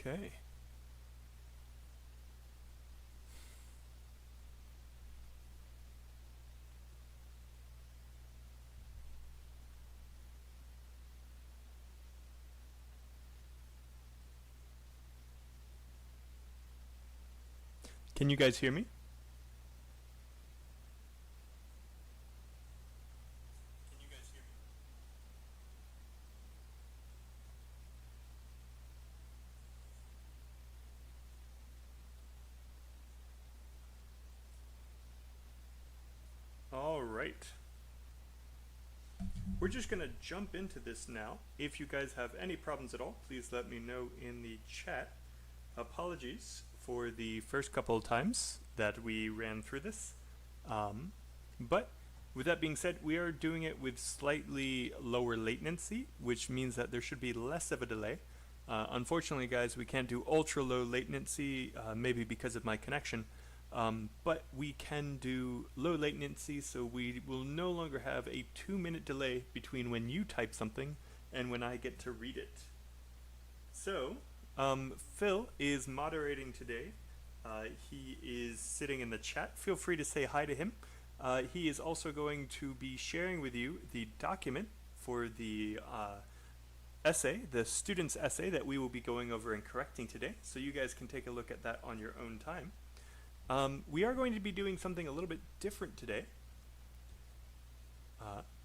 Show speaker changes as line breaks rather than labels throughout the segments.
Okay. Can you guys hear me? Can you guys hear me? All right. We're just going to jump into this now. If you guys have any problems at all, please let me know in the chat. Apologies for the first couple of times that we ran through this. But with that being said, we are doing it with slightly lower latency, which means that there should be less of a delay. Unfortunately, guys, we can't do ultra low latency, maybe because of my connection. But we can do low latency, so we will no longer have a 2-minute delay between when you type something and when I get to read it. So, Phil is moderating today. He is sitting in the chat. Feel free to say hi to him. He is also going to be sharing with you the document for the essay, the student's essay that we will be going over and correcting today, so you guys can take a look at that on your own time. We are going to be doing something a little bit different today.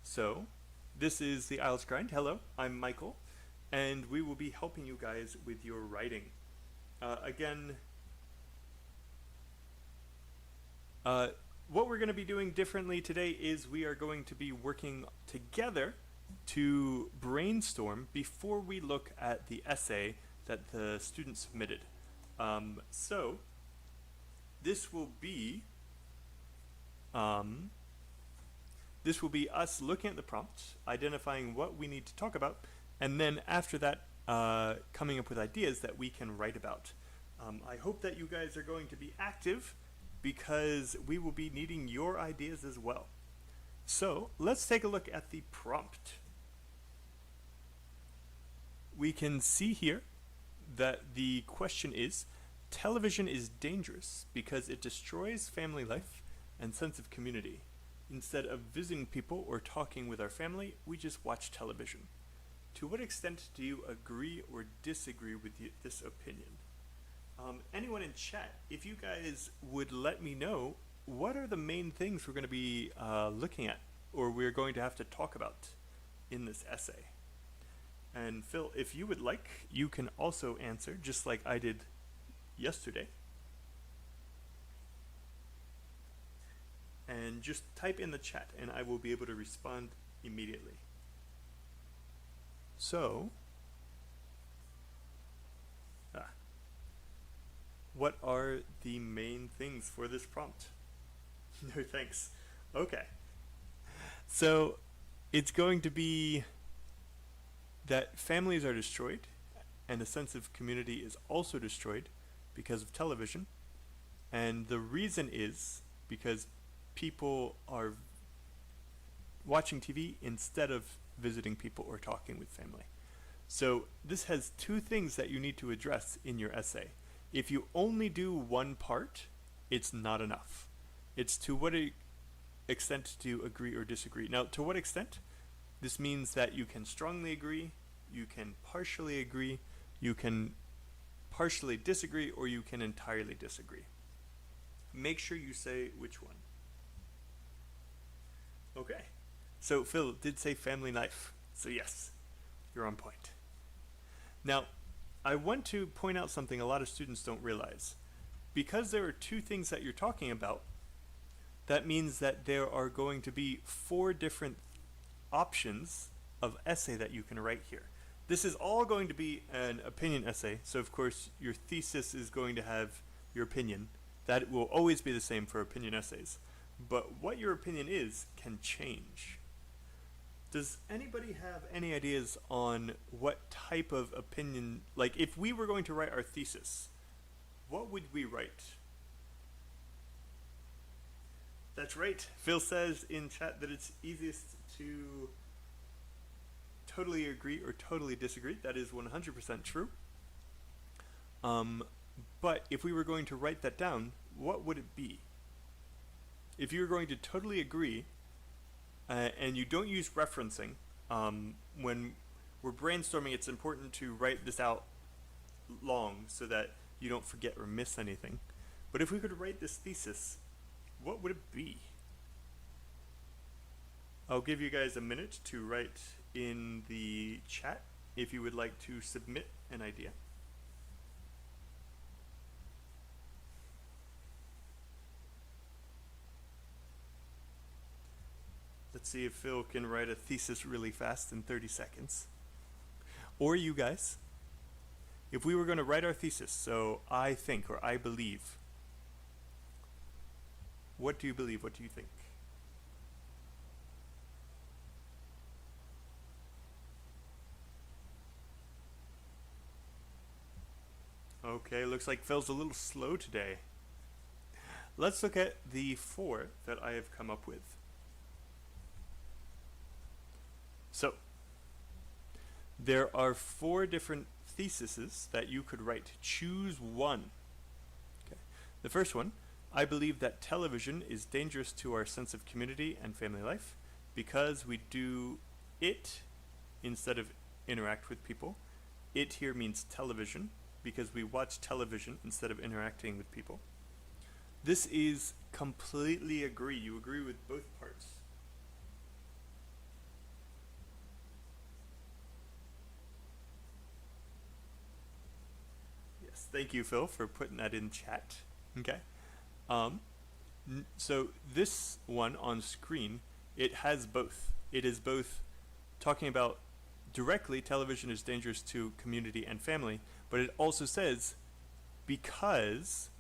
So, this is the IELTS Grind. Hello, I'm Michael, and we will be helping you guys with your writing. Again, what we're going to be doing differently today is we are going to be working together to brainstorm before we look at the essay that the student submitted. So, this will be us looking at the prompt, identifying what we need to talk about, and then after that, coming up with ideas that we can write about. I hope that you guys are going to be active because we will be needing your ideas as well. So let's take a look at the prompt. We can see here that the question is, television is dangerous because it destroys family life and sense of community. Instead of visiting people or talking with our family, we just watch television. To what extent do you agree or disagree with this opinion? Anyone in chat, if you guys would let me know, what are the main things we're going to be looking at, or we're going to have to talk about in this essay? And Phil, if you would like, you can also answer, just like I did yesterday. And just type in the chat and I will be able to respond immediately. So, what are the main things for this prompt? No thanks. Okay. So, it's going to be that families are destroyed and a sense of community is also destroyed because of television, and the reason is because people are watching TV instead of visiting people or talking with family. So this has two things that you need to address in your essay. If you only do one part, it's not enough. It's to what extent do you agree or disagree. Now, to what extent? This means that you can strongly agree, you can partially agree, you can partially disagree, or you can entirely disagree. Make sure you say which one. Okay, so Phil did say family life, so yes, you're on point. Now, I want to point out something a lot of students don't realize. Because there are two things that you're talking about, that means that there are going to be 4 different options of essay that you can write here. This is all going to be an opinion essay, so of course your thesis is going to have your opinion. That will always be the same for opinion essays. But what your opinion is can change. Does anybody have any ideas on what type of opinion, like if we were going to write our thesis, what would we write? That's right. Phil says in chat that it's easiest to totally agree or totally disagree. That is 100% true. But if we were going to write that down, what would it be? If you were going to totally agree, and you don't use referencing, when we're brainstorming, it's important to write this out long so that you don't forget or miss anything. But if we could write this thesis, what would it be? I'll give you guys a minute to write in the chat if you would like to submit an idea. Let's see if Phil can write a thesis really fast in 30 seconds. Or you guys. If we were going to write our thesis, so I think or I believe, what do you believe? What do you think? Okay, looks like Phil's a little slow today. Let's look at the 4 that I have come up with. So, there are 4 different theses that you could write. Choose one. Okay. The first one, I believe that television is dangerous to our sense of community and family life because we do it instead of interact with people. It here means television because we watch television instead of interacting with people. This is completely agree. You agree with both parts. Yes, thank you, Phil, for putting that in chat. Okay. So this one on screen, it has both. It is both talking about directly television is dangerous to community and family, but it also says because,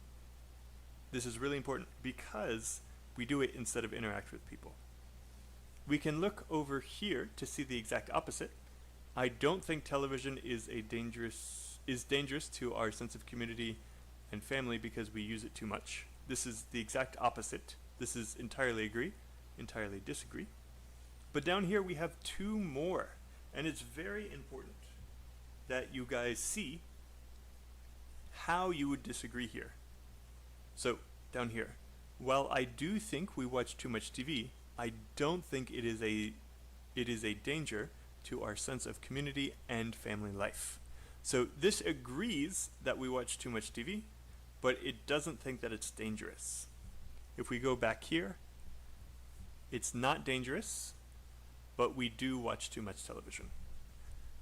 this is really important, because we do it instead of interact with people. We can look over here to see the exact opposite. I don't think television is dangerous to our sense of community and family because we use it too much. This is the exact opposite. This is entirely agree, entirely disagree. But down here we have 2 more, and it's very important that you guys see how you would disagree here. So, down here, while I do think we watch too much TV, I don't think it is a danger to our sense of community and family life. So this agrees that we watch too much TV, but it doesn't think that it's dangerous. If we go back here, it's not dangerous, but we do watch too much television.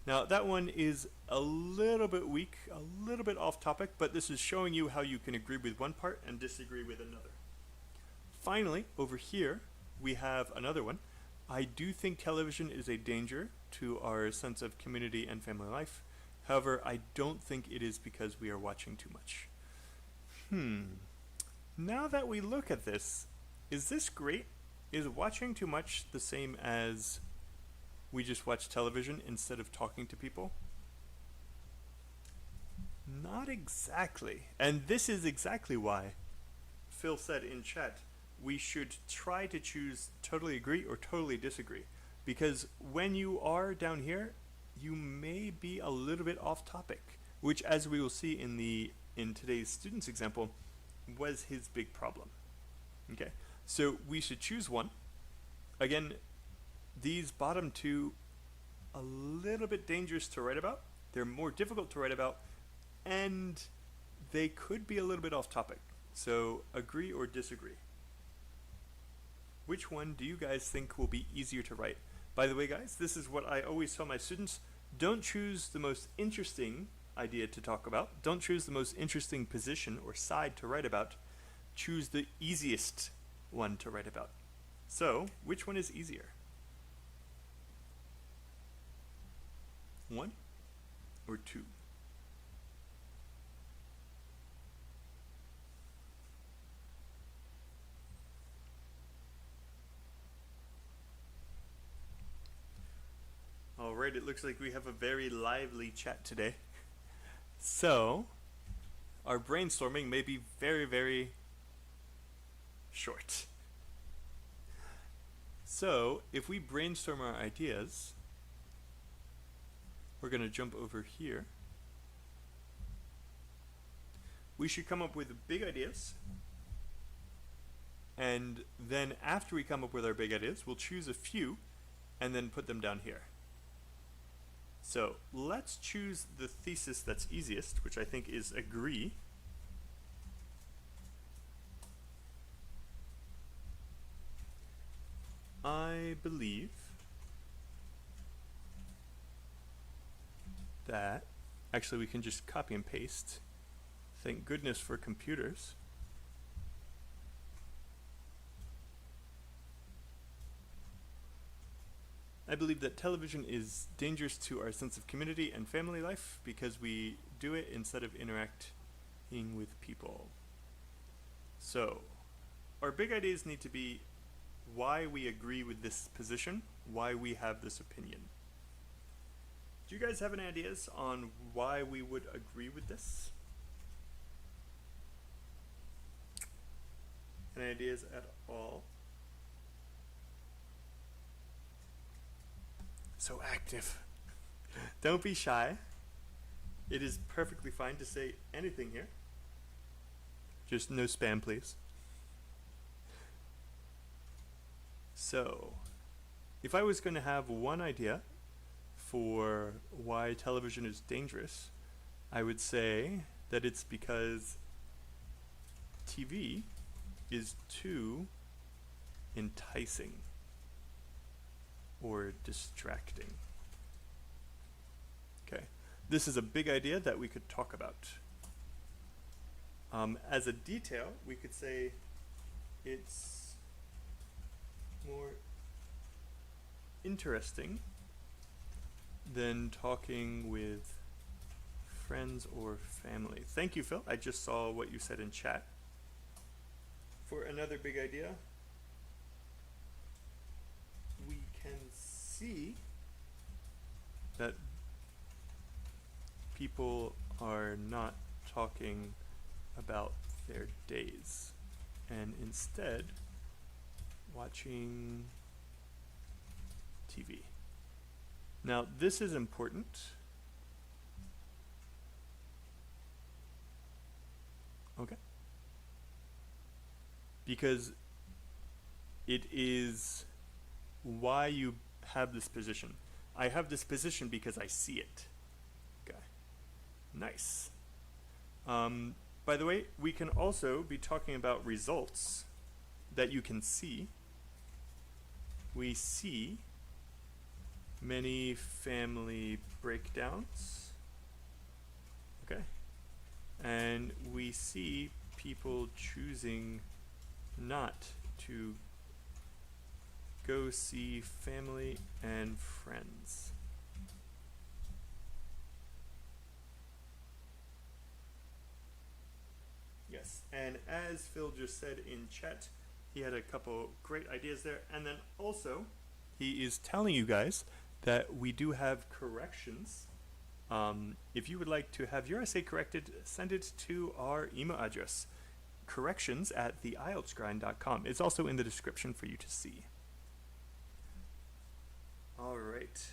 Now that one is a little bit weak, a little bit off topic, but this is showing you how you can agree with one part and disagree with another. Finally, over here, we have another one. I do think television is a danger to our sense of community and family life. However, I don't think it is because we are watching too much. Now that we look at this, is this great? Is watching too much the same as we just watch television instead of talking to people? Not exactly. And this is exactly why Phil said in chat, we should try to choose totally agree or totally disagree. Because when you are down here, you may be a little bit off topic, which as we will see in today's student's example, was his big problem. Okay, so we should choose one. Again, these bottom 2, a little bit dangerous to write about. They're more difficult to write about, and they could be a little bit off topic. So agree or disagree. Which one do you guys think will be easier to write? By the way, guys, this is what I always tell my students. Don't choose the most interesting idea to talk about. Don't choose the most interesting position or side to write about. Choose the easiest one to write about. So, which one is easier? 1 or 2? Alright, it looks like we have a very lively chat today. So, our brainstorming may be very, very short. So, if we brainstorm our ideas, we're going to jump over here. we should come up with big ideas. And then after we come up with our big ideas, we'll choose a few and then put them down here. So let's choose the thesis that's easiest, which I think is agree. I believe that, actually we can just copy and paste. Thank goodness for computers. I believe that television is dangerous to our sense of community and family life because we do it instead of interacting with people. So, our big ideas need to be why we agree with this position, why we have this opinion. Do you guys have any ideas on why we would agree with this? Any ideas at all? So active. Don't be shy. It is perfectly fine to say anything here. Just no spam, please. So, if I was going to have one idea for why television is dangerous, I would say that it's because TV is too enticing or distracting. Okay, this is a big idea that we could talk about. As a detail, we could say it's more interesting than talking with friends or family. Thank you, Phil. I just saw what you said in chat. For another big idea, we can see that people are not talking about their days and instead watching TV. Now, this is important. Okay. Because it is why you have this position. I have this position because I see it. Okay. Nice. By the way, we can also be talking about results that you can see. We see many family breakdowns. Okay. And we see people choosing not to go see family and friends. Yes, and as Phil just said in chat, he had a couple great ideas there, and then also he is telling you guys that we do have corrections. If you would like to have your essay corrected, send it to our email address, corrections@IELTSGrind.com. It's also in the description for you to see. All right.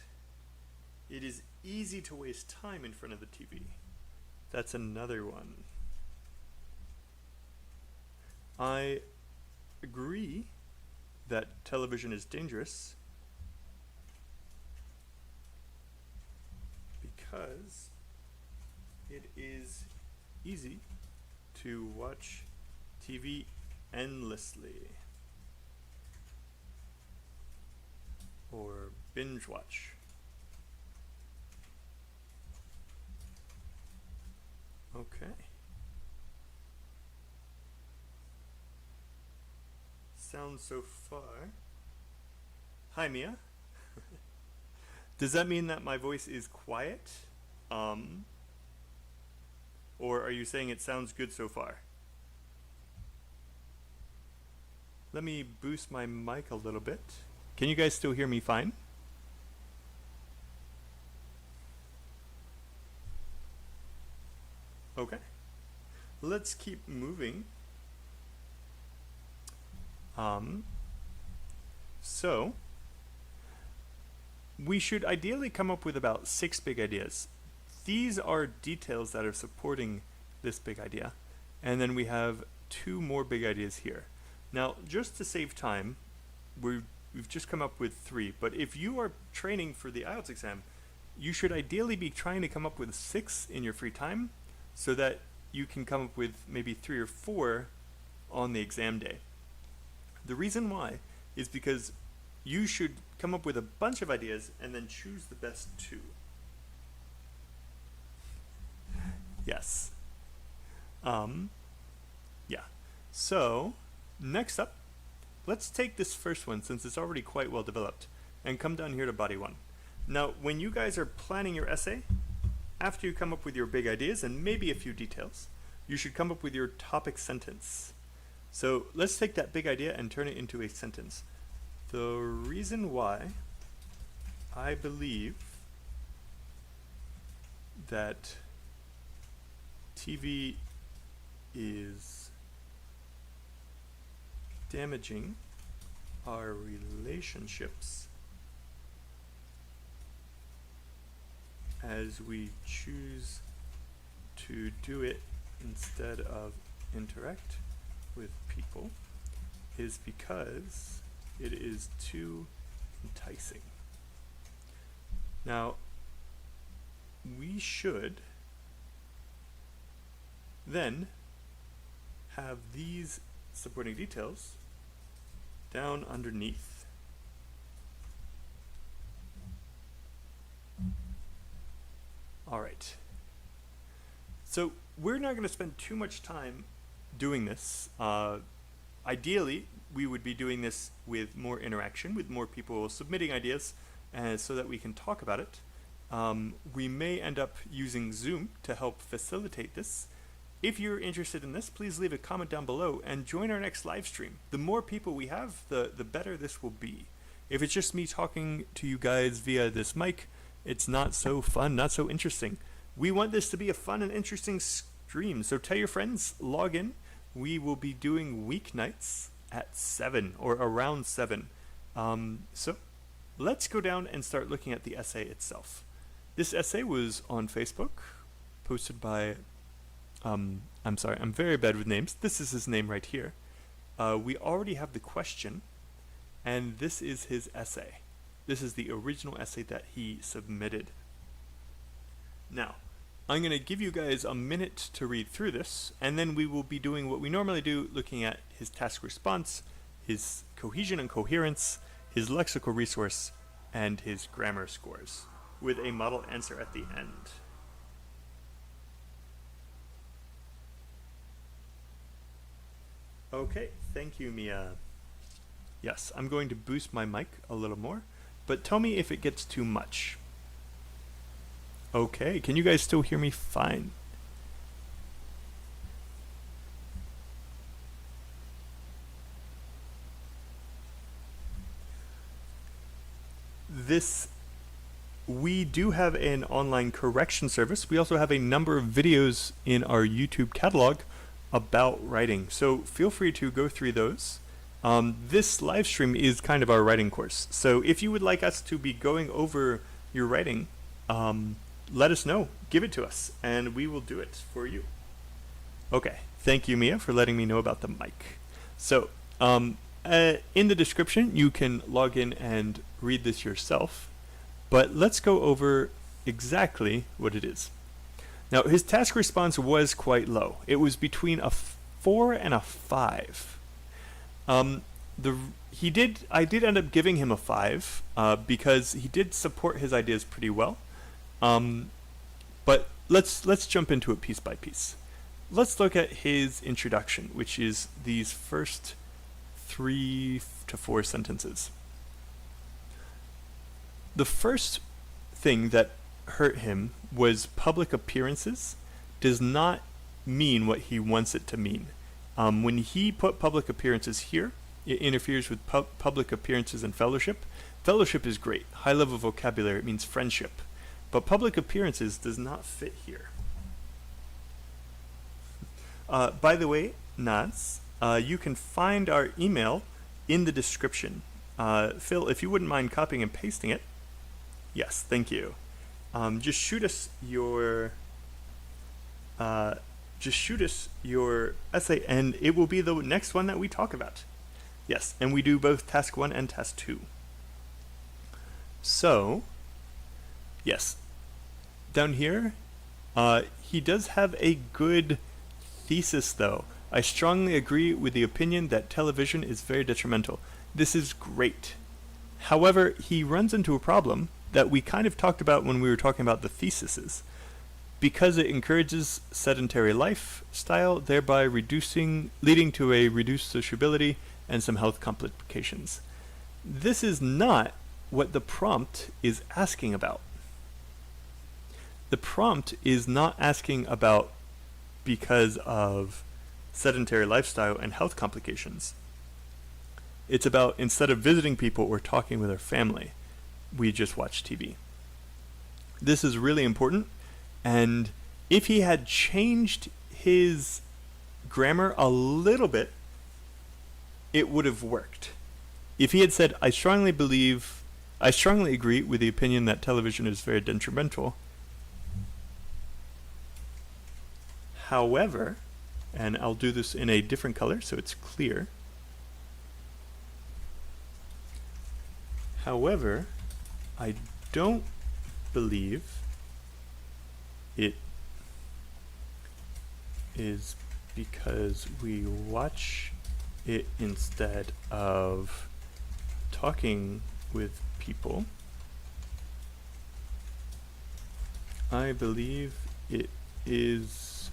It is easy to waste time in front of the TV. That's another one. I agree that television is dangerous because it is easy to watch TV endlessly or binge watch. Okay. Sounds so far. Hi, Mia. Does that mean that my voice is quiet? Or are you saying it sounds good so far? Let me boost my mic a little bit. Can you guys still hear me fine? Okay. Let's keep moving. So we should ideally come up with about 6 big ideas. These are details that are supporting this big idea. and then we have 2 more big ideas here. Now, just to save time, we've just come up with 3, but if you are training for the IELTS exam, you should ideally be trying to come up with 6 in your free time so that you can come up with maybe 3 or 4 on the exam day. The reason why is because you should come up with a bunch of ideas and then choose the best 2. Yes. Yeah. So, next up, let's take this first one since it's already quite well developed and come down here to body 1. Now, when you guys are planning your essay, after you come up with your big ideas and maybe a few details, you should come up with your topic sentence. So let's take that big idea and turn it into a sentence. The reason why I believe that TV is damaging our relationships as we choose to do it instead of interact with people is because it is too enticing. Now, we should then have these supporting details down underneath. All right. So we're not going to spend too much time doing this. Ideally, we would be doing this with more interaction, with more people submitting ideas, so that we can talk about it. We may end up using Zoom to help facilitate this. If you're interested in this, please leave a comment down below and join our next live stream. The more people we have, the better this will be. If it's just me talking to you guys via this mic, it's not so fun, not so interesting. We want this to be a fun and interesting stream, so tell your friends, log in. We will be doing weeknights at 7 or around 7. So let's go down and start looking at the essay itself. This essay was on Facebook, posted by, I'm sorry, I'm very bad with names. This is his name right here. We already have the question, and this is his essay. This is the original essay that he submitted. Now, I'm going to give you guys a minute to read through this, and then we will be doing what we normally do, looking at his task response, his cohesion and coherence, his lexical resource, and his grammar scores, with a model answer at the end. Okay, thank you, Mia. Yes, I'm going to boost my mic a little more, but tell me if it gets too much. Okay, can you guys still hear me fine? We do have an online correction service. We also have a number of videos in our YouTube catalog about writing, so feel free to go through those. This live stream is kind of our writing course, so if you would like us to be going over your writing, let us know, give it to us, and we will do it for you. Okay, thank you, Mia, for letting me know about the mic. So, in the description, you can log in and read this yourself, but let's go over exactly what it is. Now, his task response was quite low. It was between a 4 and a 5. I did end up giving him a 5 because he did support his ideas pretty well. But let's jump into it piece by piece. Let's look at his introduction, which is these first 3 to 4 sentences. The first thing that hurt him was public appearances does not mean what he wants it to mean. When he put public appearances here, it interferes with public appearances and fellowship. Fellowship is great, high level vocabulary, it means friendship. But public appearances does not fit here. By the way, Naz, you can find our email in the description. Phil, if you wouldn't mind copying and pasting it. Yes, thank you. Just shoot us your just shoot us your essay and it will be the next one that we talk about. Yes, and we do both task 1 and task 2. So, yes, down here, he does have a good thesis though. I strongly agree with the opinion that television is very detrimental. This is great. However, he runs into a problem that we kind of talked about when we were talking about the theses. Because it encourages sedentary lifestyle, thereby leading to a reduced sociability and some health complications. This is not what the prompt is asking about. The prompt is not asking about because of sedentary lifestyle and health complications. It's about instead of visiting people or talking with our family, we just watch TV. This is really important, and if he had changed his grammar a little bit, it would have worked. If he had said, I strongly agree with the opinion that television is very detrimental. However, and I'll do this in a different color so it's clear. However, I don't believe it is because we watch it instead of talking with people. I believe it is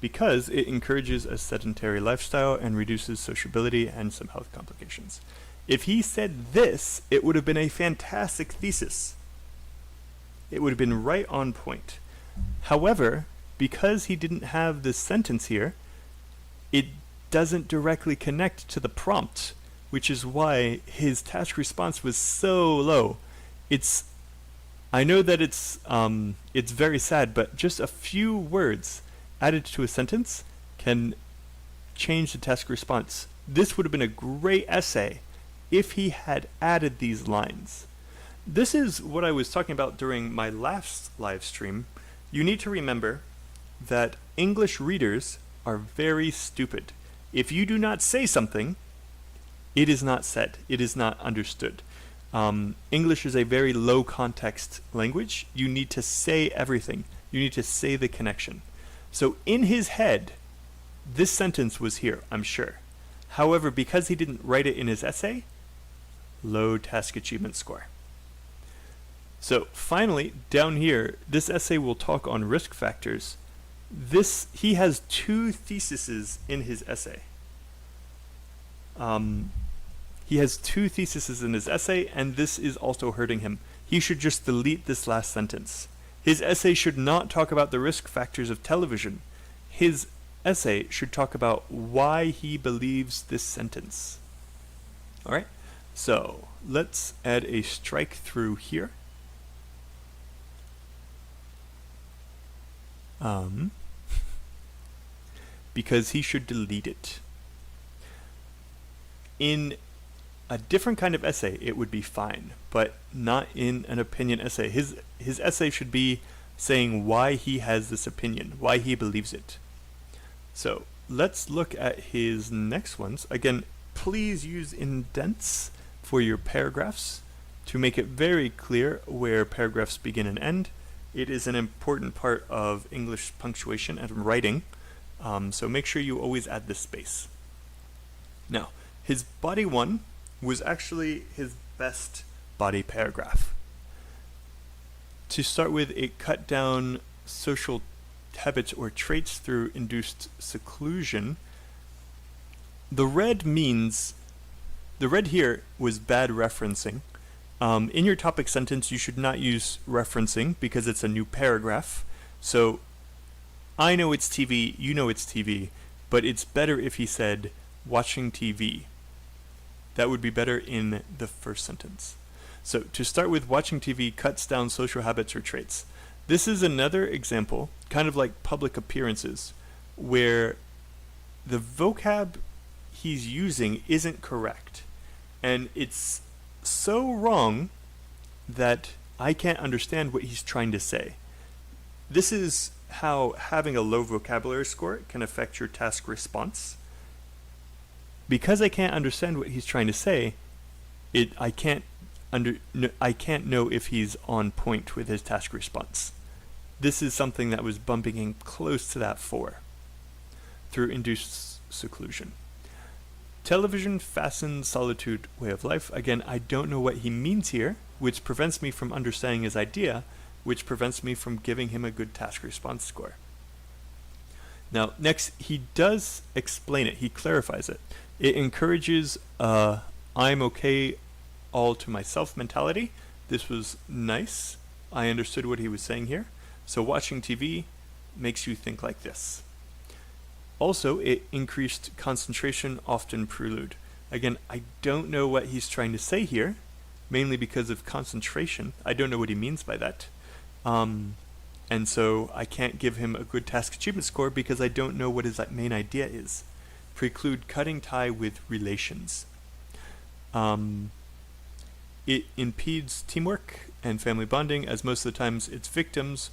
because it encourages a sedentary lifestyle and reduces sociability and some health complications. If he said this, it would have been a fantastic thesis. It would have been right on point. However, because he didn't have this sentence here, it doesn't directly connect to the prompt, which is why his task response was so low. I know that it's very sad, but just a few words added to a sentence can change the task response. This would have been a great essay if he had added these lines. This is what I was talking about during my last live stream. You need to remember that English readers are very stupid. If you do not say something, it is not said. It is not understood. English is a very low context language. You need to say everything. You need to say the connection. So in his head, this sentence was here, I'm sure. However, because he didn't write it in his essay, low task achievement score. So finally, down here, this essay will talk on risk factors. He has 2 theses in his essay. He has 2 theses in his essay, and this is also hurting him. He should just delete this last sentence. His essay should not talk about the risk factors of television. His essay should talk about why he believes this sentence. All right, so let's add a strike through here. Because he should delete it. In a different kind of essay, it would be fine, but not in an opinion essay. His essay should be saying why he has this opinion, why he believes it. So let's look at his next ones. Again, please use indents for your paragraphs to make it very clear where paragraphs begin and end. It is an important part of English punctuation and writing, so make sure you always add this space. Now, his body 1 was actually his best body paragraph. To start with, it cut down social habits or traits through induced seclusion. The red here was bad referencing. In your topic sentence, you should not use referencing because it's a new paragraph. So I know it's TV, you know it's TV, but it's better if he said watching TV. That would be better in the first sentence. So to start with, watching TV cuts down social habits or traits. This is another example, kind of like public appearances, where the vocab he's using isn't correct. And it's so wrong that I can't understand what he's trying to say. This is how having a low vocabulary score can affect your task response. Because I can't understand what he's trying to say, I can't know if he's on point with his task response. This is something that was bumping in close to that 4 through induced seclusion. Television, fastened, solitude, way of life. Again, I don't know what he means here, which prevents me from understanding his idea, which prevents me from giving him a good task response score. Now, next, he does explain it. He clarifies it. It encourages I'm okay all to myself mentality. This was nice. I understood what he was saying here. So watching TV makes you think like this. Also, it increased concentration, often prelude. Again, I don't know what he's trying to say here, mainly because of concentration. I don't know what he means by that. And so I can't give him a good task achievement score because I don't know what his main idea is. Preclude cutting tie with relations. It impedes teamwork and family bonding, as most of the times its victims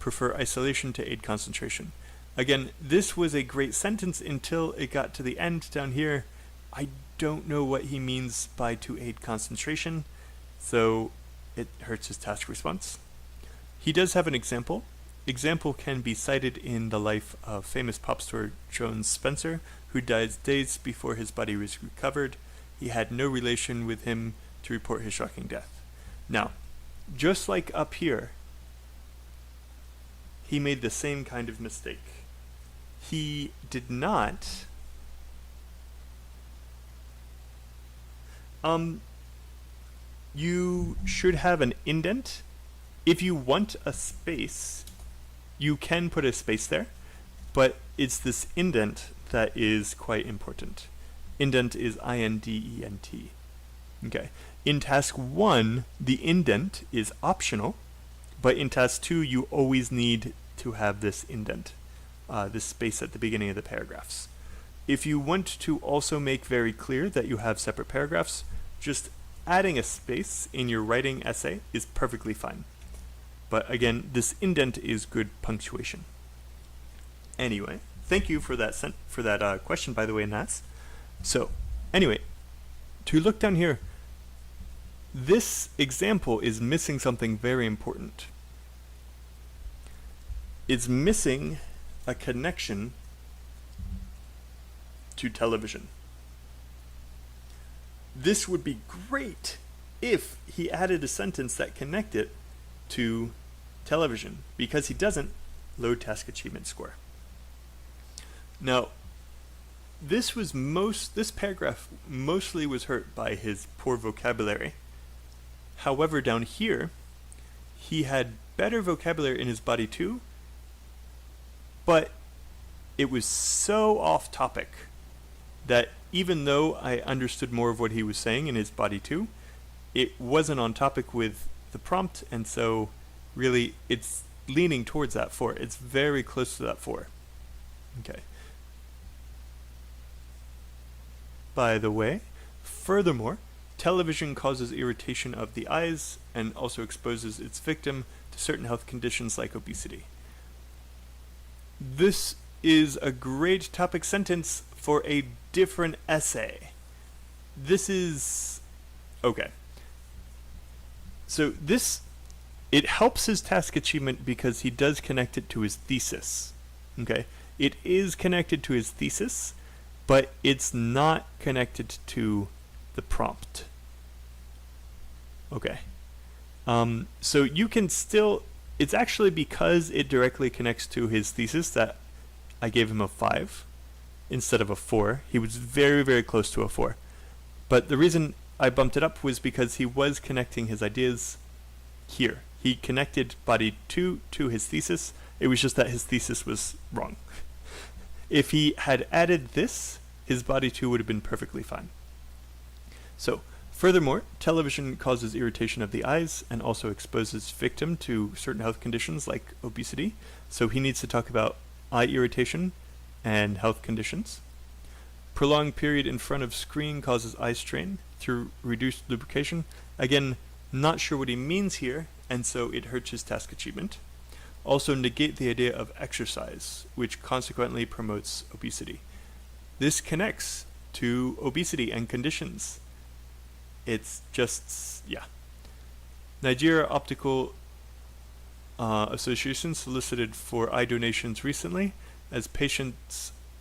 prefer isolation to aid concentration. Again, this was a great sentence until it got to the end down here. I don't know what he means by to aid concentration, so it hurts his task response. He does have an example. Example can be cited in the life of famous pop star Jones Spencer, who died days before his body was recovered. He had no relation with him to report his shocking death. Now, just like up here, he made the same kind of mistake. He did not you should have an indent. If you want a space, you can put a space there, but it's this indent that is quite important. Indent is I-N-D-E-N-T. Okay. In task 1, the indent is optional, but in task 2, you always need to have this indent, this space at the beginning of the paragraphs. If you want to also make very clear that you have separate paragraphs, just adding a space in your writing essay is perfectly fine. But again, this indent is good punctuation. Anyway, thank you for that question, by the way, Nats. So, anyway, to look down here, this example is missing something very important. It's missing a connection to television. This would be great if he added a sentence that connected to television. Because he doesn't, low task achievement score. Now, this paragraph mostly was hurt by his poor vocabulary. However, down here, he had better vocabulary in his body too, but it was so off topic that even though I understood more of what he was saying in his body too, it wasn't on topic with the prompt, and so really it's leaning towards that 4. It's very close to that 4. Okay. By the way, furthermore, television causes irritation of the eyes and also exposes its victim to certain health conditions like obesity. This is a great topic sentence for a different essay. This is... okay. So it helps his task achievement because he does connect it to his thesis. Okay? It is connected to his thesis, but it's not connected to the prompt. Okay. So you can still... it's actually because it directly connects to his thesis that I gave him a 5 instead of a 4. He was very, very close to a 4. But the reason I bumped it up was because he was connecting his ideas here. He connected body 2 to his thesis. It was just that his thesis was wrong. If he had added this, his body 2 would have been perfectly fine. So, furthermore, television causes irritation of the eyes and also exposes victim to certain health conditions like obesity. So he needs to talk about eye irritation and health conditions. Prolonged period in front of screen causes eye strain through reduced lubrication. Again, not sure what he means here, and so it hurts his task achievement. Also negate the idea of exercise, which consequently promotes obesity. This connects to obesity and conditions. It's just, yeah. Nigeria Optical Association solicited for eye donations recently as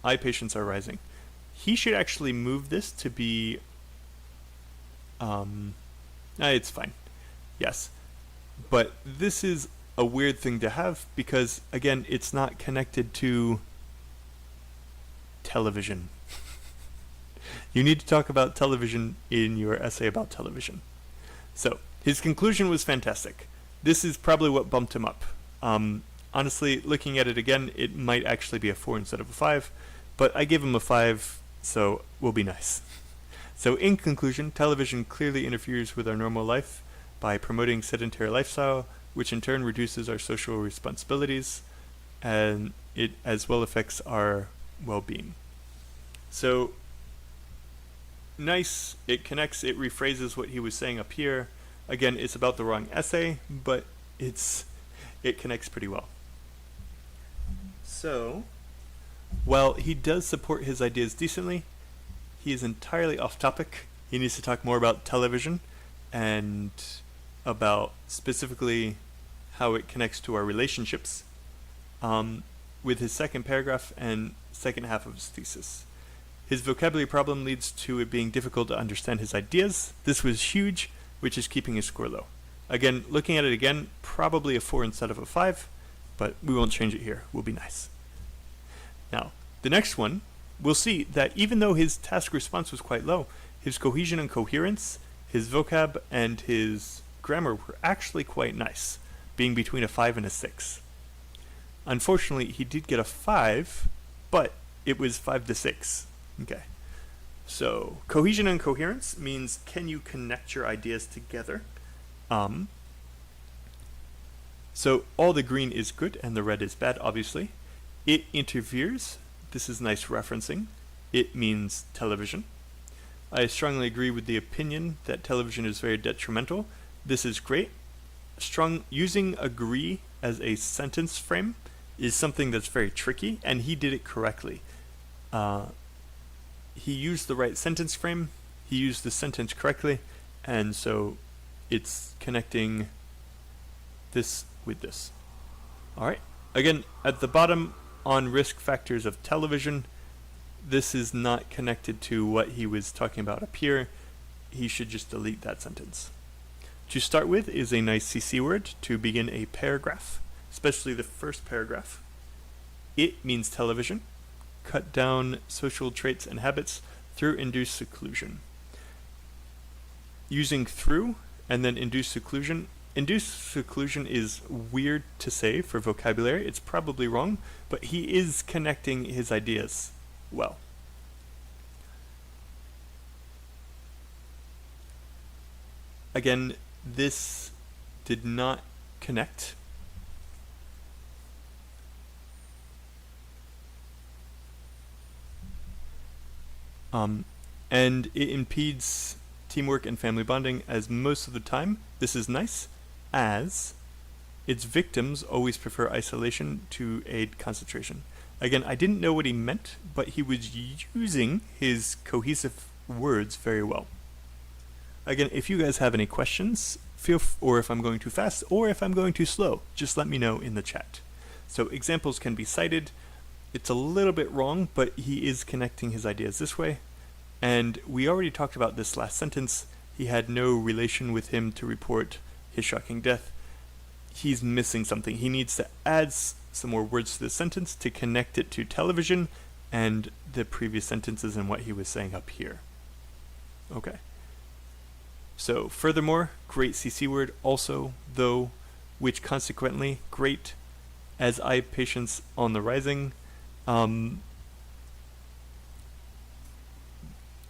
eye patients are rising. He should actually move this to be, it's fine. Yes. But this is a weird thing to have because, again, it's not connected to television. You need to talk about television in your essay about television. So, his conclusion was fantastic. This is probably what bumped him up. Honestly, looking at it again, it might actually be a 4 instead of a 5, but I gave him a 5, so we'll be nice. So in conclusion, television clearly interferes with our normal life by promoting sedentary lifestyle, which in turn reduces our social responsibilities, and it as well affects our well-being. So nice, it connects, it rephrases what he was saying up here. Again, it's about the wrong essay, but it connects pretty well. So, while he does support his ideas decently, he is entirely off topic. He needs to talk more about television and about specifically how it connects to our relationships with his second paragraph and second half of his thesis. His vocabulary problem leads to it being difficult to understand his ideas. This was huge, which is keeping his score low. Again, looking at it again, probably a 4 instead of a 5, but we won't change it here. We'll be nice. Now, the next one, we'll see that even though his task response was quite low, his cohesion and coherence, his vocab, and his grammar were actually quite nice, being between a 5 and a 6. Unfortunately, he did get a 5, but it was 5 to 6. Okay. So, cohesion and coherence means can you connect your ideas together? So all the green is good and the red is bad, obviously. It interferes. This is nice referencing. It means television. I strongly agree with the opinion that television is very detrimental. This is great. Using agree as a sentence frame is something that's very tricky, and he did it correctly. He used the right sentence frame, he used the sentence correctly, and so it's connecting this with this. Alright, again, at the bottom, on risk factors of television, this is not connected to what he was talking about up here. He should just delete that sentence. To start with is a nice CC word to begin a paragraph, especially the first paragraph. It means television. Cut down social traits and habits through induced seclusion. Using through and then induced seclusion. Induced seclusion is weird to say for vocabulary. It's probably wrong, but he is connecting his ideas well. Again, this did not connect. And it impedes teamwork and family bonding, as most of the time this is nice, as its victims always prefer isolation to aid concentration. Again, I didn't know what he meant, but he was using his cohesive words very well. Again, if you guys have any questions, or if I'm going too fast, or if I'm going too slow, just let me know in the chat. So examples can be cited. It's a little bit wrong, but he is connecting his ideas this way. And we already talked about this last sentence. He had no relation with him to report his shocking death. He's missing something. He needs to add some more words to the sentence to connect it to television and the previous sentences and what he was saying up here. Okay. So furthermore, great CC word, also, though, which consequently, great, as eye patients on the rising.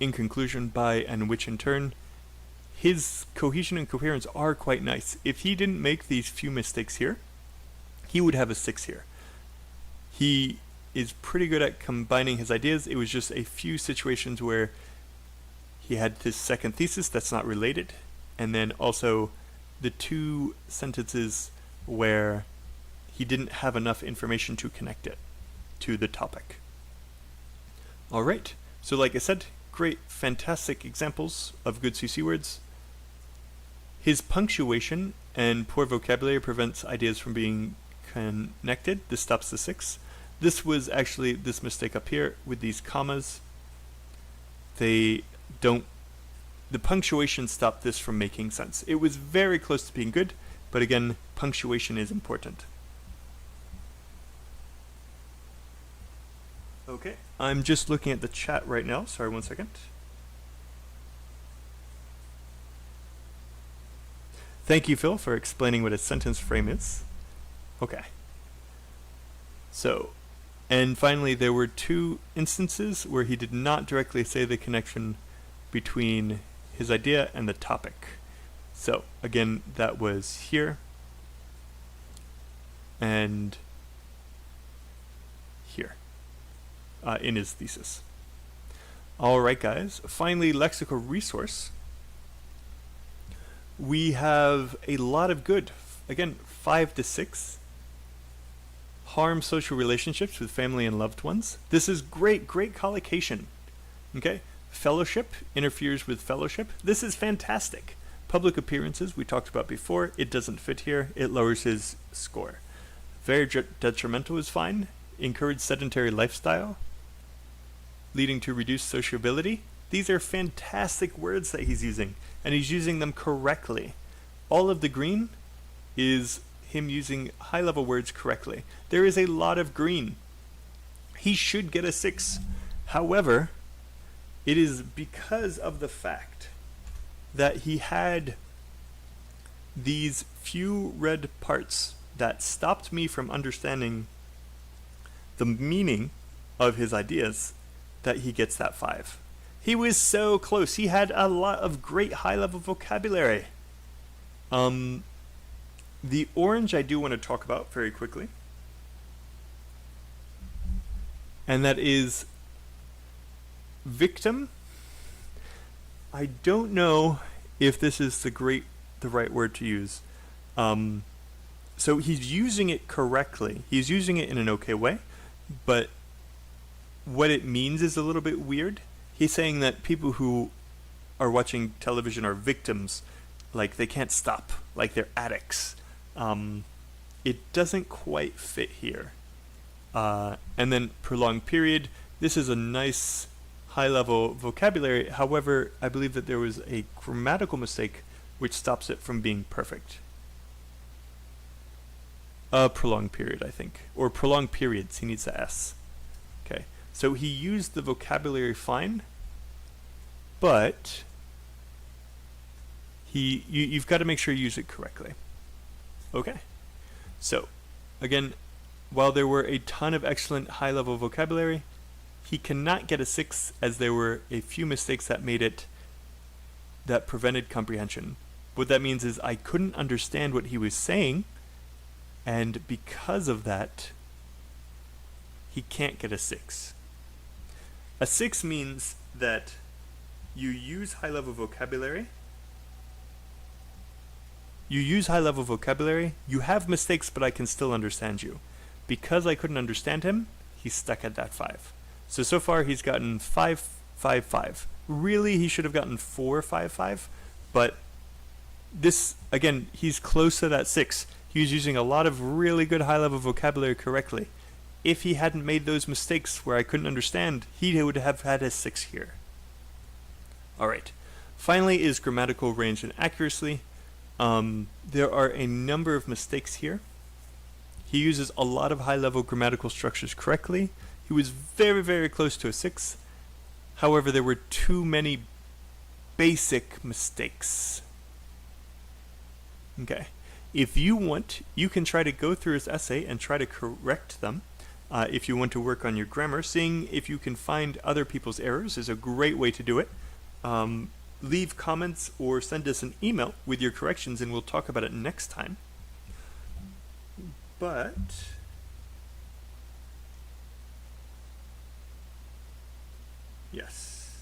In conclusion, by and which in turn, his cohesion and coherence are quite nice. If he didn't make these few mistakes here, he would have a 6 here. He is pretty good at combining his ideas. It was just a few situations where he had this second thesis that's not related, and then also the 2 sentences where he didn't have enough information to connect it to the topic. All right, so like I said, great, fantastic examples of good CC words. His punctuation and poor vocabulary prevents ideas from being connected. This stops the 6. This was actually this mistake up here with these commas. The punctuation stopped this from making sense. It was very close to being good, but again, punctuation is important. Okay, I'm just looking at the chat right now. Sorry, 1 second. Thank you, Phil, for explaining what a sentence frame is. Okay. So, and finally, there were 2 instances where he did not directly say the connection between his idea and the topic. So, again, that was here and here in his thesis. All right, guys. Finally, Lexical Resource. We have a lot of good. Again, 5 to 6. Harm social relationships with family and loved ones. This is great collocation. Okay? Fellowship interferes with fellowship. This is fantastic. Public appearances, we talked about before. It doesn't fit here. It lowers his score. Very detrimental is fine. Encourage sedentary lifestyle, leading to reduced sociability. These are fantastic words that he's using, and he's using them correctly. All of the green is him using high-level words correctly. There is a lot of green. He should get a 6. However, it is because of the fact that he had these few red parts that stopped me from understanding the meaning of his ideas that he gets that 5. He was so close. He had a lot of great high-level vocabulary. The orange I do want to talk about very quickly. And that is victim. I don't know if this is the right word to use. So he's using it correctly. He's using it in an okay way, but what it means is a little bit weird. He's saying that people who are watching television are victims, like they can't stop, like they're addicts. It doesn't quite fit here. And then prolonged period. This is a nice high-level vocabulary. However, I believe that there was a grammatical mistake which stops it from being perfect. Prolonged period, I think. Or prolonged periods. He needs the S. Okay. So he used the vocabulary fine, but you've got to make sure you use it correctly. Okay. So, again, while there were a ton of excellent high-level vocabulary, he cannot get a 6 as there were a few mistakes that prevented comprehension. What that means is I couldn't understand what he was saying, and because of that, he can't get a 6. A 6 means that you use high-level vocabulary. You have mistakes, but I can still understand you. Because I couldn't understand him, he's stuck at that 5. So far he's gotten 5, 5, 5. Really, he should have gotten 4, 5, 5. But this, again, he's close to that 6. He was using a lot of really good high-level vocabulary correctly. If he hadn't made those mistakes where I couldn't understand, he would have had a 6 here. Alright. Finally is grammatical range and accuracy. There are a number of mistakes here. He uses a lot of high-level grammatical structures correctly. He was very, very close to a 6. However, there were too many basic mistakes. Okay. If you want, you can try to go through his essay and try to correct them. If you want to work on your grammar, seeing if you can find other people's errors is a great way to do it. Leave comments or send us an email with your corrections and we'll talk about it next time. But yes.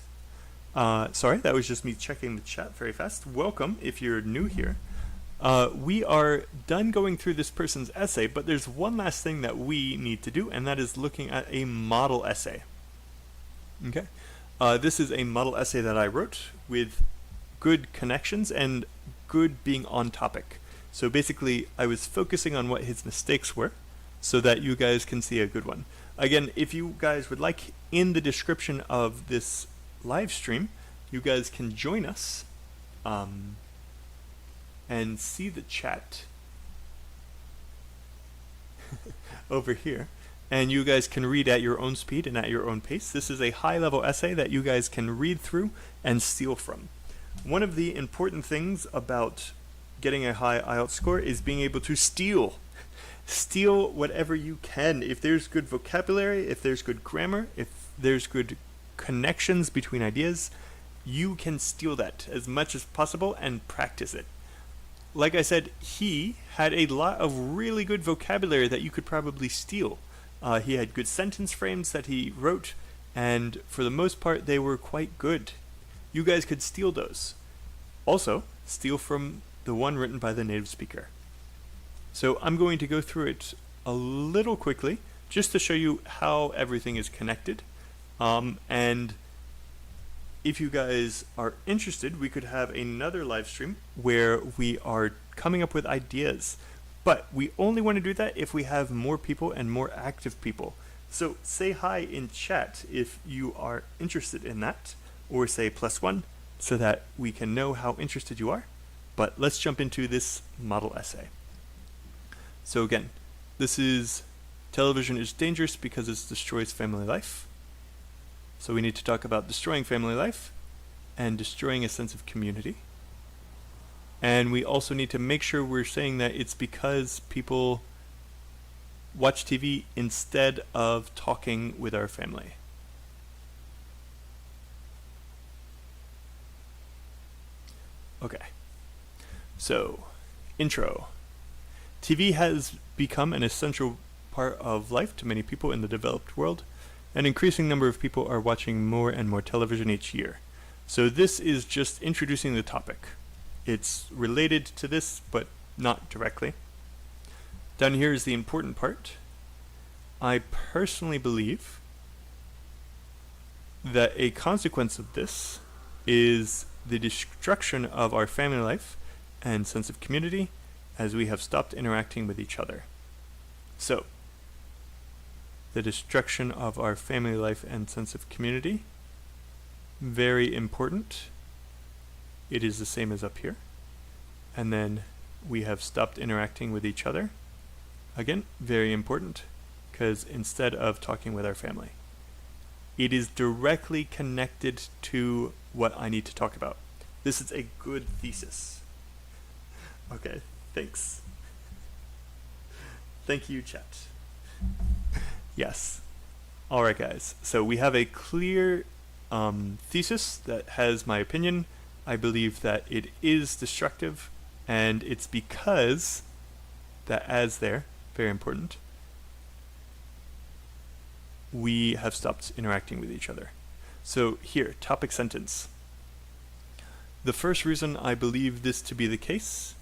Sorry, that was just me checking the chat very fast. Welcome if you're new here. We are done going through this person's essay, but there's one last thing that we need to do, and that is looking at a model essay. Okay, this is a model essay that I wrote with good connections and good being on topic. So basically, I was focusing on what his mistakes were so that you guys can see a good one. Again, if you guys would like, in the description of this live stream, you guys can join us and see the chat over here. And you guys can read at your own speed and at your own pace. This is a high-level essay that you guys can read through and steal from. One of the important things about getting a high IELTS score is being able to steal. Steal whatever you can. If there's good vocabulary, if there's good grammar, if there's good connections between ideas, you can steal that as much as possible and practice it. Like I said, he had a lot of really good vocabulary that you could probably steal. He had good sentence frames that he wrote, and for the most part, they were quite good. You guys could steal those. Also, steal from the one written by the native speaker. So I'm going to go through it a little quickly, just to show you how everything is connected. And if you guys are interested, we could have another live stream where we are coming up with ideas. But we only want to do that if we have more people and more active people. So say hi in chat if you are interested in that, or say +1 so that we can know how interested you are. But let's jump into this model essay. So again, this is television is dangerous because it destroys family life. So we need to talk about destroying family life and destroying a sense of community. And we also need to make sure we're saying that it's because people watch TV instead of talking with our family. Okay, so intro. TV has become an essential part of life to many people in the developed world. An increasing number of people are watching more and more television each year. So this is just introducing the topic. It's related to this, but not directly. Down here is the important part. I personally believe that a consequence of this is the destruction of our family life and sense of community as we have stopped interacting with each other. So, the destruction of our family life and sense of community, very important. It is the same as up here. And then we have stopped interacting with each other. Again, very important, because instead of talking with our family. It is directly connected to what I need to talk about. This is a good thesis. Okay, thanks. Thank you, chat. Yes. All right, guys. So we have a clear thesis that has my opinion. I believe that it is destructive, and it's because that as there, very important, we have stopped interacting with each other. So here, topic sentence. The first reason I believe this to be the case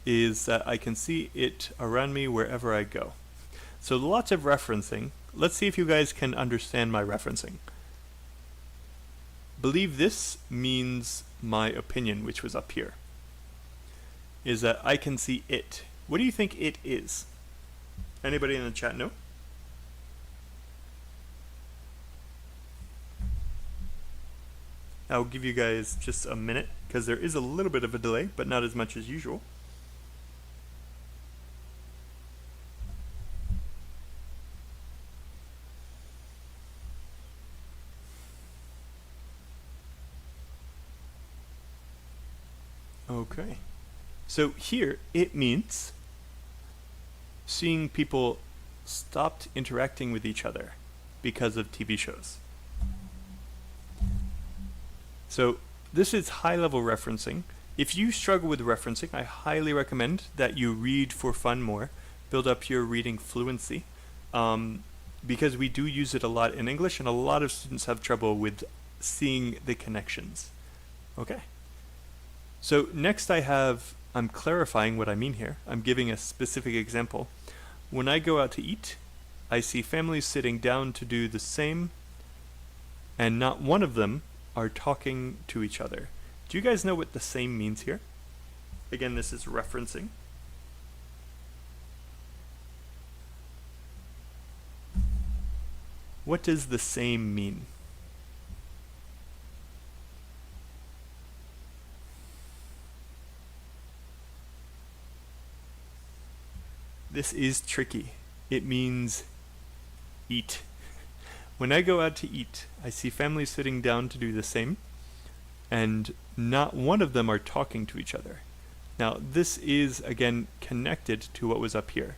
is that I can see it around me wherever I go. So lots of referencing. Let's see if you guys can understand my referencing. Believe this means my opinion, which was up here, is that I can see it. What do you think it is? Anybody in the chat know? I'll give you guys just a minute because there is a little bit of a delay, but not as much as usual. Okay, so here it means seeing people stopped interacting with each other because of TV shows. So this is high-level referencing. If you struggle with referencing, I highly recommend that you read for fun more, build up your reading fluency, because we do use it a lot in English, and a lot of students have trouble with seeing the connections. Okay. So next I have I'm clarifying what I mean here. I'm giving a specific example. When I go out to eat, I see families sitting down to do the same, and not one of them are talking to each other. Do you guys know what the same means here? Again, this is referencing. What does the same mean? This is tricky. It means eat. When I go out to eat, I see families sitting down to do the same, and not one of them are talking to each other. Now, this is, again, connected to what was up here.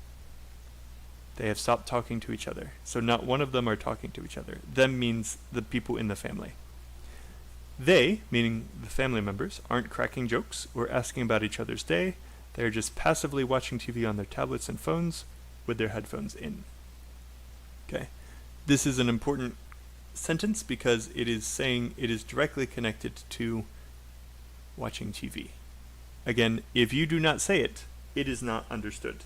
They have stopped talking to each other. So not one of them are talking to each other. Them means the people in the family. They, meaning the family members, aren't cracking jokes or asking about each other's day. They're just passively watching TV on their tablets and phones with their headphones in. Okay. This is an important sentence because it is saying it is directly connected to watching TV. Again, if you do not say it, it is not understood.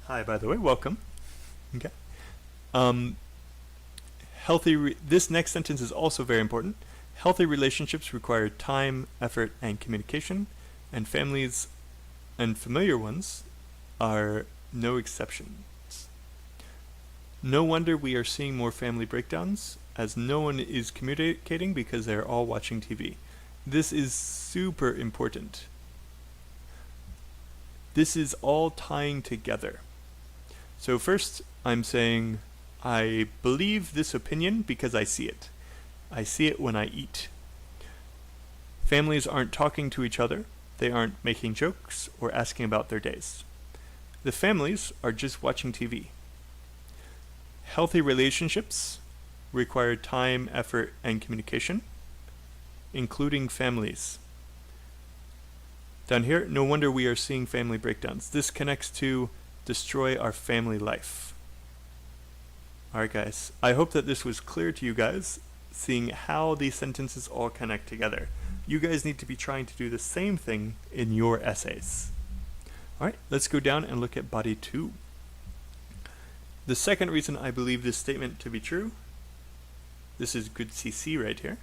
Hi, by the way, welcome. Okay. This next sentence is also very important. Healthy relationships require time, effort, and communication, and families and familiar ones are no exceptions. No wonder we are seeing more family breakdowns, as no one is communicating because they are all watching TV. This is super important. This is all tying together. So first, I'm saying, I believe this opinion because I see it. I see it when I eat. Families aren't talking to each other. They aren't making jokes or asking about their days. The families are just watching TV. Healthy relationships require time, effort, and communication, including families. Down here, no wonder we are seeing family breakdowns. This connects to destroy our family life. Alright guys, I hope that this was clear to you guys, seeing how these sentences all connect together. You guys need to be trying to do the same thing in your essays. Alright, let's go down and look at body 2. The second reason I believe this statement to be true, this is good CC right here,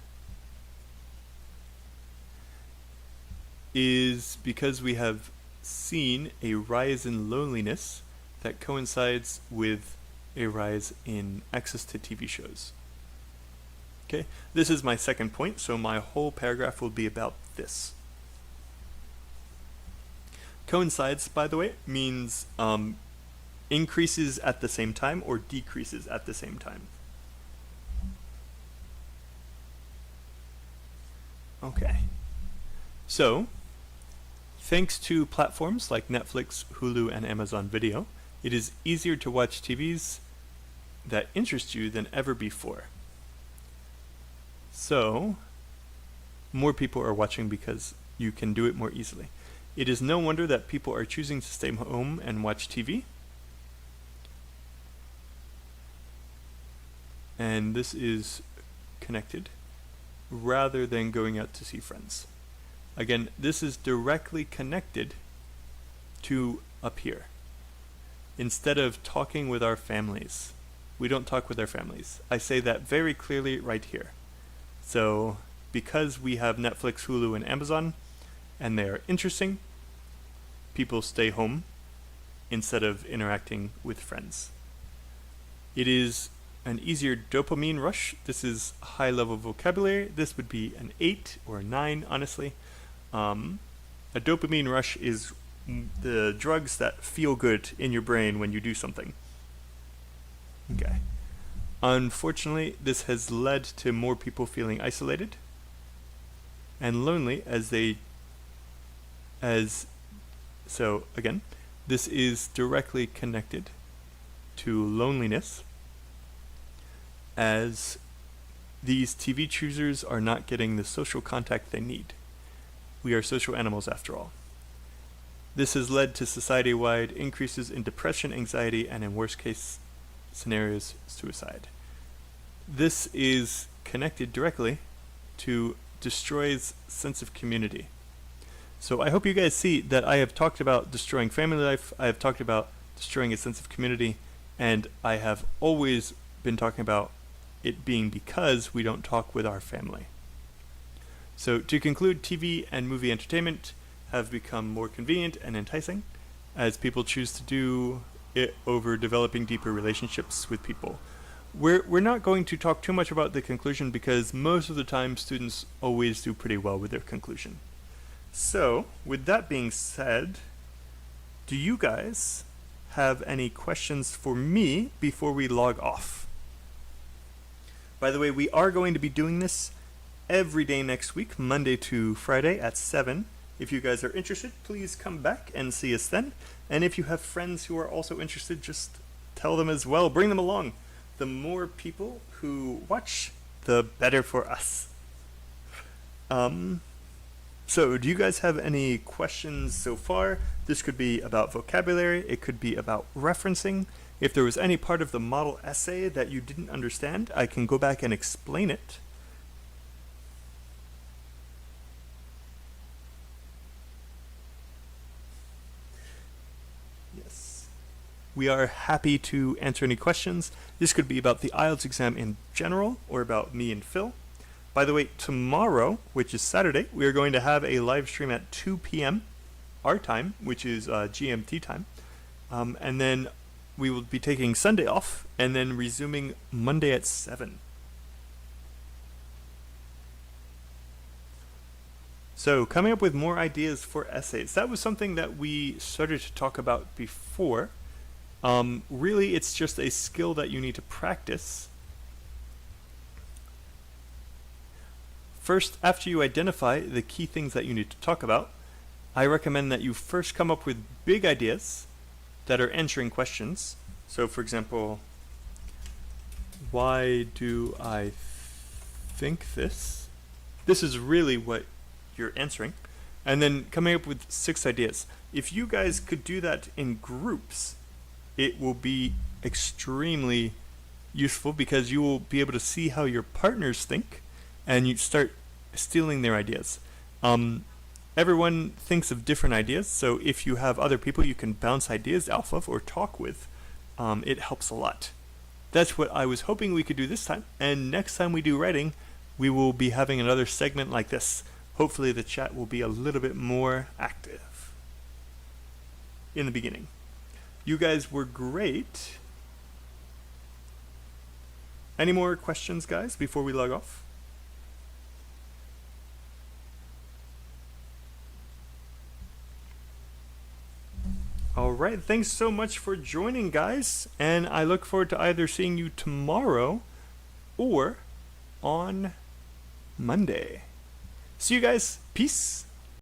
is because we have seen a rise in loneliness that coincides with a rise in access to TV shows. Okay, this is my second point, so my whole paragraph will be about this. Coincides, by the way, means increases at the same time or decreases at the same time. Okay, so thanks to platforms like Netflix, Hulu, and Amazon Video, it is easier to watch TVs that interest you than ever before. So, more people are watching because you can do it more easily. It is no wonder that people are choosing to stay home and watch TV. And this is connected, rather than going out to see friends. Again, this is directly connected to up here. Instead of talking with our families, we don't talk with our families. I say that very clearly right here. So, because we have Netflix, Hulu, and Amazon, and they are interesting, people stay home instead of interacting with friends. It is an easier dopamine rush. This is high level vocabulary. This would be an 8 or a 9, honestly. A dopamine rush is the drugs that feel good in your brain when you do something. Okay. Unfortunately, this has led to more people feeling isolated and lonely so again, this is directly connected to loneliness, as these TV choosers are not getting the social contact they need. We are social animals after all. This has led to society-wide increases in depression, anxiety, and in worst case scenarios, suicide. This is connected directly to destroys sense of community. So I hope you guys see that I have talked about destroying family life, I have talked about destroying a sense of community, and I have always been talking about it being because we don't talk with our family. So to conclude, TV and movie entertainment have become more convenient and enticing as people choose to do it over developing deeper relationships with people. We're not going to talk too much about the conclusion because most of the time students always do pretty well with their conclusion. So, with that being said, do you guys have any questions for me before we log off? By the way, we are going to be doing this every day next week, Monday to Friday at 7. If you guys are interested, please come back and see us then. And if you have friends who are also interested, just tell them as well. Bring them along. The more people who watch, the better for us. So do you guys have any questions so far? This could be about vocabulary. It could be about referencing. If there was any part of the model essay that you didn't understand, I can go back and explain it. Yes. We are happy to answer any questions. This could be about the IELTS exam in general or about me and Phil. By the way, tomorrow, which is Saturday, we are going to have a live stream at 2 p.m. our time, which is GMT time. And then we will be taking Sunday off and then resuming Monday at 7. So coming up with more ideas for essays. That was something that we started to talk about before. Really, it's just a skill that you need to practice. First, after you identify the key things that you need to talk about, I recommend that you first come up with big ideas that are answering questions. So for example, why do I think this? This is really what you're answering. And then coming up with 6 ideas. If you guys could do that in groups, it will be extremely useful because you will be able to see how your partners think and you start stealing their ideas. Everyone thinks of different ideas, so if you have other people you can bounce ideas off of or talk with, it helps a lot. That's what I was hoping we could do this time, and next time we do writing, we will be having another segment like this. Hopefully the chat will be a little bit more active in the beginning. You guys were great. Any more questions, guys, before we log off? Alright, thanks so much for joining, guys, and I look forward to either seeing you tomorrow or on Monday. See you guys. Peace.